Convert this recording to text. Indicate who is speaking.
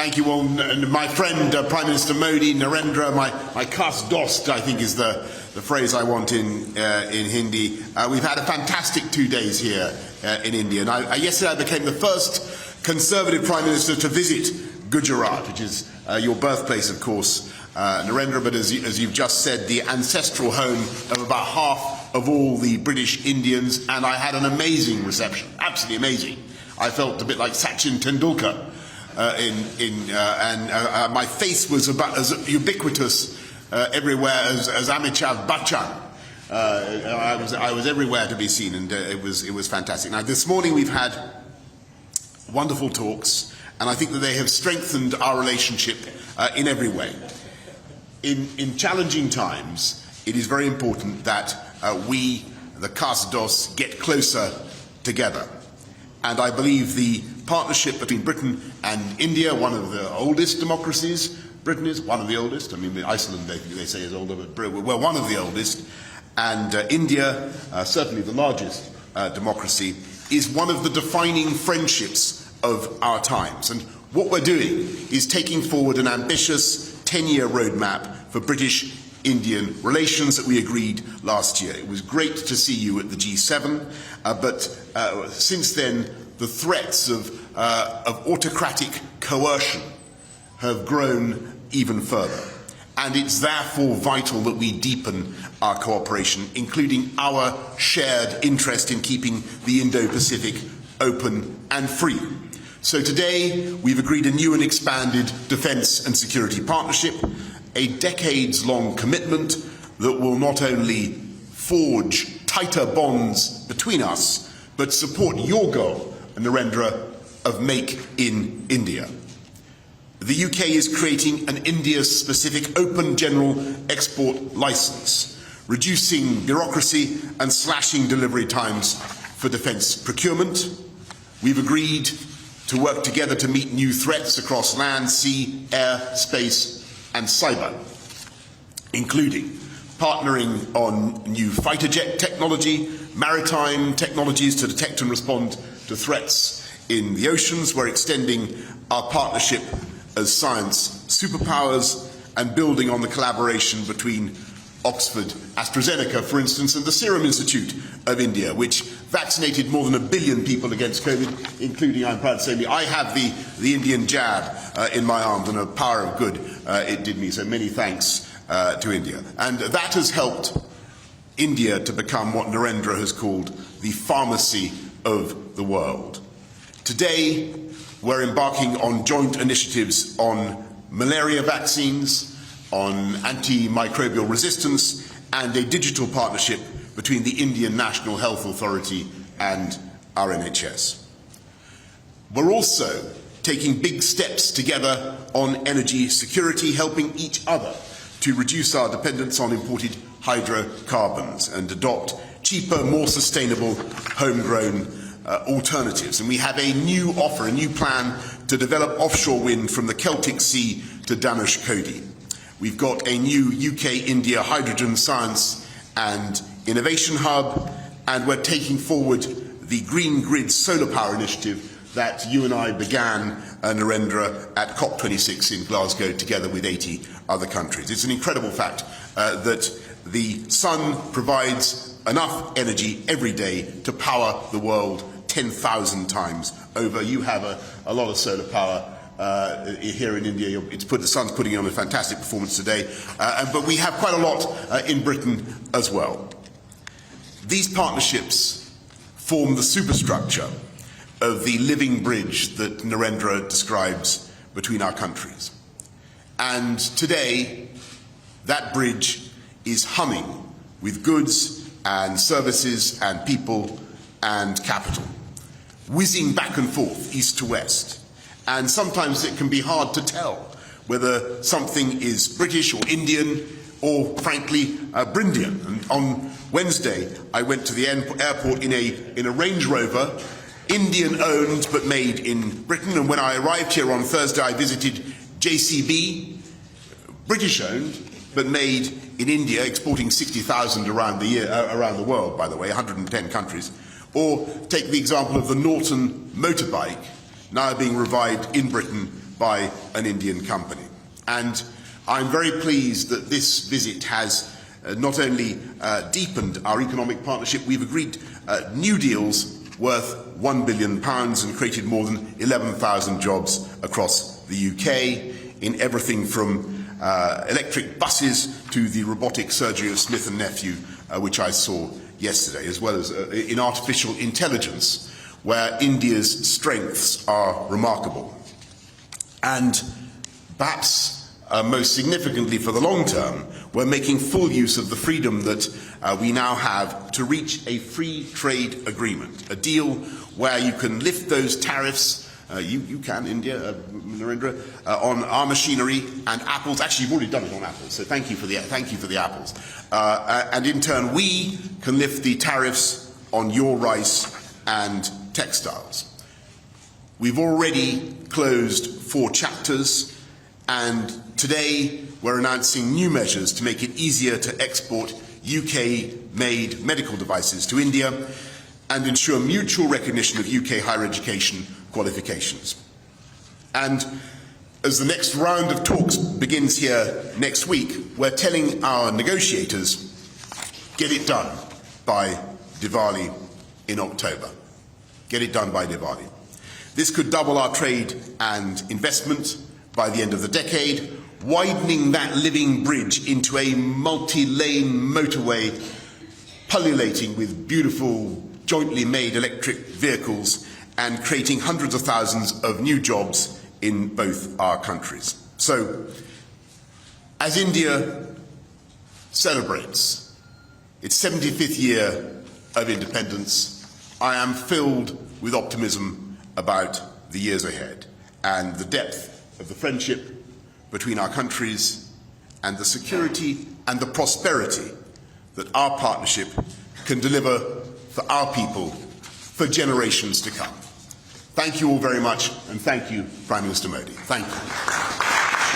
Speaker 1: Thank you all. My friend, Prime Minister Modi, Narendra, my khas dost, I think is the phrase I want in Hindi. We've had a fantastic 2 days here in India. And yesterday I became the first Conservative Prime Minister to visit Gujarat, which is your birthplace, of course, Narendra, but as you've just said, the ancestral home of about half of all the British Indians, and I had an amazing reception, absolutely amazing. I felt a bit like Sachin Tendulkar. My face was about as ubiquitous everywhere as Amitabh Bachchan. I was everywhere to be seen, and it was fantastic. Now, this morning we've had wonderful talks, and I think that they have strengthened our relationship in every way. In challenging times, it is very important that we, the Khas-Dos, get closer together. And I believe the partnership between Britain and India, one of the oldest democracies, Britain is one of the oldest, I mean Iceland they say is older, but we're one of the oldest, and India, certainly the largest democracy, is one of the defining friendships of our times. And what we're doing is taking forward an ambitious 10-year roadmap for British-Indian relations that we agreed last year. It was great to see you at the G7, but since then the threats of autocratic coercion have grown even further. And it's therefore vital that we deepen our cooperation, including our shared interest in keeping the Indo-Pacific open and free. So today we've agreed a new and expanded defence and security partnership, a decades-long commitment that will not only forge tighter bonds between us, but support your goal, Narendra, of Make in India. The UK is creating an India-specific open general export licence, reducing bureaucracy and slashing delivery times for defence procurement. We've agreed to work together to meet new threats across land, sea, air, space and cyber, including partnering on new fighter jet technology, maritime technologies to detect and respond to threats in the oceans. We're extending our partnership as science superpowers and building on the collaboration between Oxford AstraZeneca, for instance, and the Serum Institute of India, which vaccinated more than 1 billion people against COVID, including, I'm proud to say, I have the Indian jab in my arm, and a power of good it did me. So many thanks to India. And that has helped India to become what Narendra has called the pharmacy of the world. Today, we're embarking on joint initiatives on malaria vaccines, on antimicrobial resistance, and a digital partnership between the Indian National Health Authority and our NHS. We're also taking big steps together on energy security, helping each other to reduce our dependence on imported hydrocarbons and adopt cheaper, more sustainable, homegrown alternatives. And we have a new offer, a new plan to develop offshore wind from the Celtic Sea to Dhanushkodi. We've got a new UK-India hydrogen science and innovation hub, and we're taking forward the Green Grid solar power initiative that you and I began, Narendra, at COP26 in Glasgow together with 80 other countries. It's an incredible fact that the sun provides enough energy every day to power the world 10,000 times over. You have a lot of solar power here in India. The sun's putting on a fantastic performance today, but we have quite a lot in Britain as well. These partnerships form the superstructure of the living bridge that Narendra describes between our countries. And today, that bridge is humming with goods and services and people and capital, whizzing back and forth, east to west. And sometimes it can be hard to tell whether something is British or Indian or, frankly, Brindian. And on Wednesday, I went to the airport in a Range Rover, Indian-owned but made in Britain. And when I arrived here on Thursday, I visited JCB, British-owned but made in India, exporting 60,000 around the world, by the way, 110 countries. Or take the example of the Norton motorbike, now being revived in Britain by an Indian company. And I'm very pleased that this visit has not only deepened our economic partnership, we've agreed new deals worth £1 billion and created more than 11,000 jobs across the UK in everything from electric buses to the robotic surgery of Smith and Nephew, which I saw yesterday, as well as in artificial intelligence, where India's strengths are remarkable. And perhaps most significantly for the long term, we're making full use of the freedom that we now have to reach a free trade agreement, a deal where you can lift those tariffs, you can, India, Narendra, on our machinery and apples. Actually, you've already done it on apples, so thank you for the apples. And in turn, we can lift the tariffs on your rice and textiles. We've already closed 4 chapters, and today we're announcing new measures to make it easier to export UK-made medical devices to India and ensure mutual recognition of UK higher education qualifications. And as the next round of talks begins here next week, we're telling our negotiators, get it done by Diwali in October. Get it done by Diwali. This could double our trade and investment by the end of the decade, widening that living bridge into a multi-lane motorway pullulating with beautiful jointly made electric vehicles and creating hundreds of thousands of new jobs in both our countries. So, as India celebrates its 75th year of independence, I am filled with optimism about the years ahead and the depth of the friendship between our countries and the security and the prosperity that our partnership can deliver for our people for generations to come. Thank you all very much, and thank you, Prime Minister Modi. Thank you.